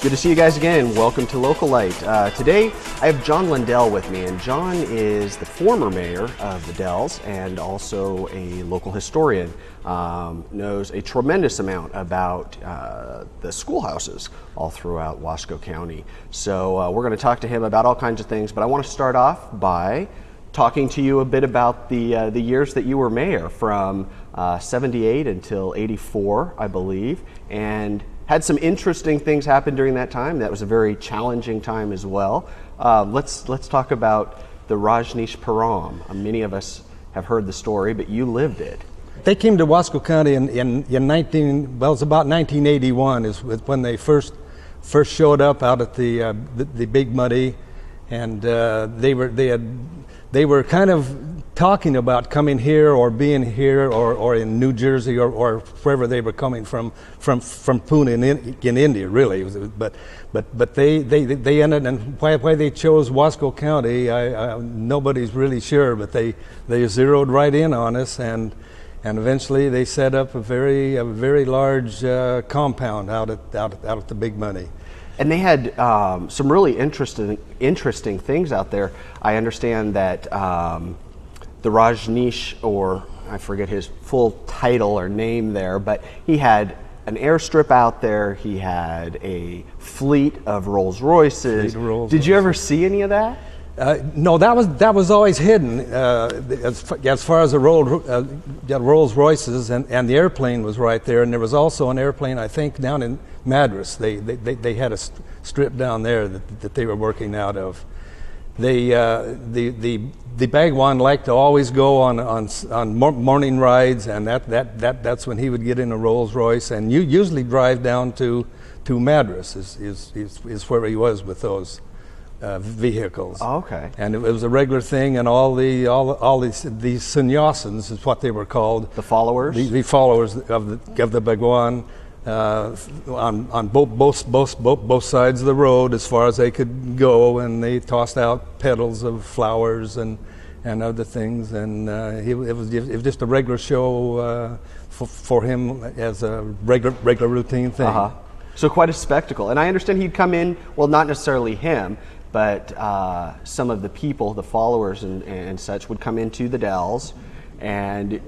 Good to see you guys again. Welcome to Localite. Today I have John Lundell with me, and John is the former mayor of the Dalles and also a local historian. Knows a tremendous amount about the schoolhouses all throughout Wasco County. So we're going to talk to him about all kinds of things, but I want to start off by talking to you a bit about the years that you were mayor from 78 until 84, I believe, and had some interesting things happen during that time. That was a very challenging time as well. Let's talk about the Rashneeshee pogrom. Many of us have heard the story, but you lived it. They came to Wasco County in it was about 1981 is when they first showed up out at the Big Muddy, and they were kind of talking about coming here or being here or in New Jersey or wherever they were coming from Pune in India, really. But they ended, and why they chose Wasco County, nobody's really sure. But they zeroed right in on us, and eventually they set up a very large compound out at the Big Muddy. And they had some really interesting things out there. I understand that the Rashneeshee, or I forget his full title or name there, but he had an airstrip out there. He had a fleet of Rolls Royces. Did you ever see any of that? No, that was always hidden as far as the Rolls Royces, and the airplane was right there. And there was also an airplane, I think, down in Madras. They had a strip down there that they were working out of. The Bhagwan liked to always go on morning rides, and that's when he would get in a Rolls Royce, and you usually drive down to Madras is where he was with those vehicles. Oh, okay. And it was a regular thing, and all these sannyasins is what they were called. The followers. The followers of the Bhagwan. On both sides of the road as far as they could go, and they tossed out petals of flowers and other things, and it was just a regular show for him as a regular routine thing. Uh-huh. So quite a spectacle. And I understand he'd come in, well, not necessarily him, but some of the people, the followers and such, would come into the Dalles, and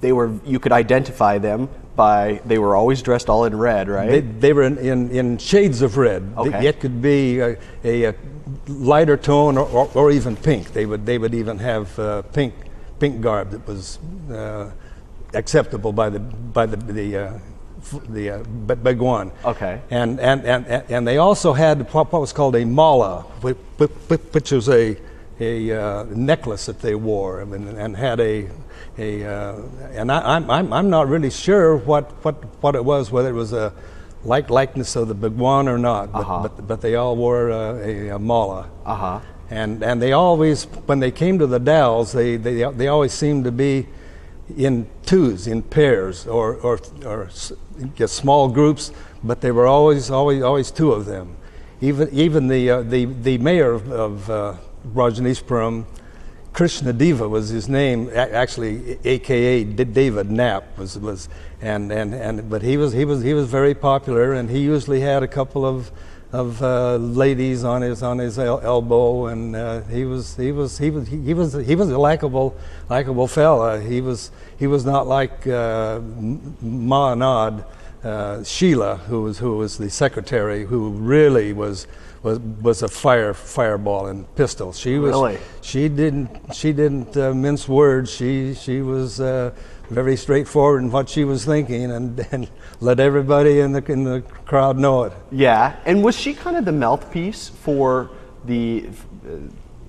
you could identify them by, they were always dressed all in red, right? They were in shades of red. Okay. It could be a lighter tone or even pink. They would even have pink garb that was acceptable by the Bhagwan. Okay. And they also had what was called a mala, which was a necklace that they wore, and had and I'm not really sure what it was, whether it was a likeness of the Bhagwan or not, but they all wore a mala. Uh-huh. And they always, when they came to the Dalles, they always seemed to be in twos, in pairs, or small groups, but they were always two of them. Even the mayor of Rashneeshee, Krishna Deva was his name, actually, AKA David Knapp was, but he was very popular, and he usually had a couple of ladies on his elbow, and he was a likable fella. He was not like Maanad Sheila, who was the secretary, who really was a fireball and pistol. She didn't mince words. She was very straightforward in what she was thinking, and let everybody in the crowd know it. Yeah, and was she kind of the mouthpiece for the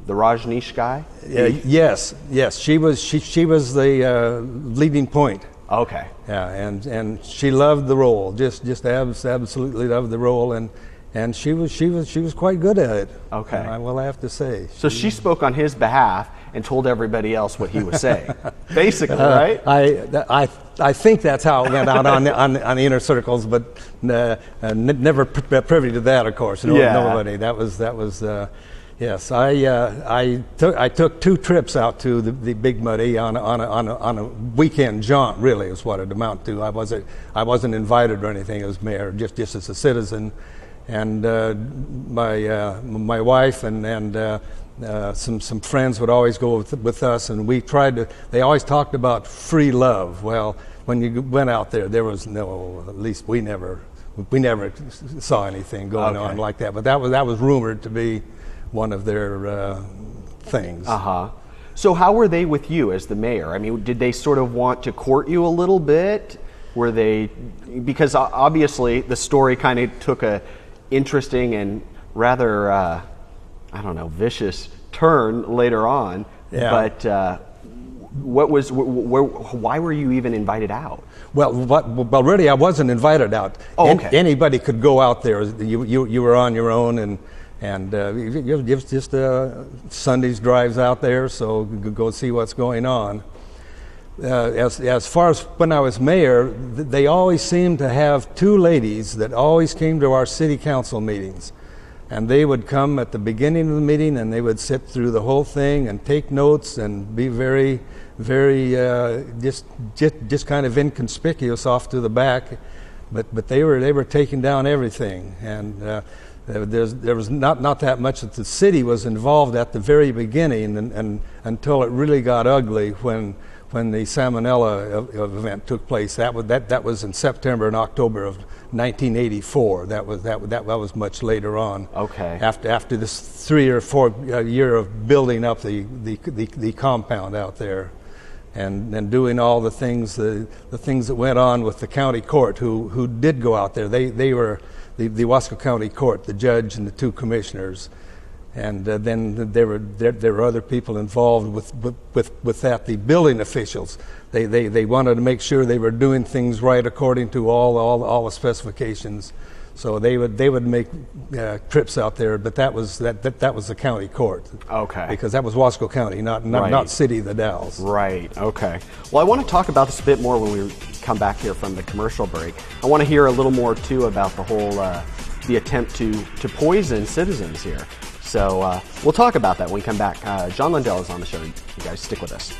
Rashneeshee guy? Yes. She was the leading point. Okay. Yeah, and she loved the role. Just absolutely loved the role, and she was quite good at it. Okay. I will have to say. So she spoke on his behalf and told everybody else what he was saying, basically, right? I think that's how it went out on the inner circles, but never privy to that, of course. Nobody. That was. Yes, I took 2 trips out to the Big Muddy on a weekend jaunt. Really, is what it amounted to. I wasn't invited or anything as mayor, just as a citizen. and my wife and some friends would always go with us, and we tried to. They always talked about free love. Well, when you went out there was no. At least we never saw anything going on like that. But that was rumored to be one of their things. So how were they with you as the mayor? I mean, did they sort of want to court you a little bit? Were they, because obviously the story kind of took a interesting and rather, I don't know, vicious turn later on. Yeah. But why were you even invited out? Well, really, I wasn't invited out. Oh, okay. Anybody could go out there. You were on your own, and just Sundays drives out there, so go see what's going on. As far as when I was mayor, they always seemed to have two ladies that always came to our city council meetings. And they would come at the beginning of the meeting, and they would sit through the whole thing and take notes and be very, very just kind of inconspicuous off to the back. But they were taking down everything, and there was not that much that the city was involved at the very beginning, and until it really got ugly when the Salmonella event took place. That was in September and October of 1984. That was much later on. Okay. After this 3 or 4 year of building up the compound out there, and doing all the things that went on with the county court who did go out there. They were the Wasco County Court, the judge and the 2 commissioners. And then there were other people involved with that. The building officials, they wanted to make sure they were doing things right according to all the specifications. So they would make trips out there, but that was the county court. Okay. Because that was Wasco County, not City of the Dalles. Right. Okay. Well, I want to talk about this a bit more when we come back here from the commercial break. I want to hear a little more too about the whole the attempt to poison citizens here. So we'll talk about that when we come back. John Lundell is on the show. You guys stick with us.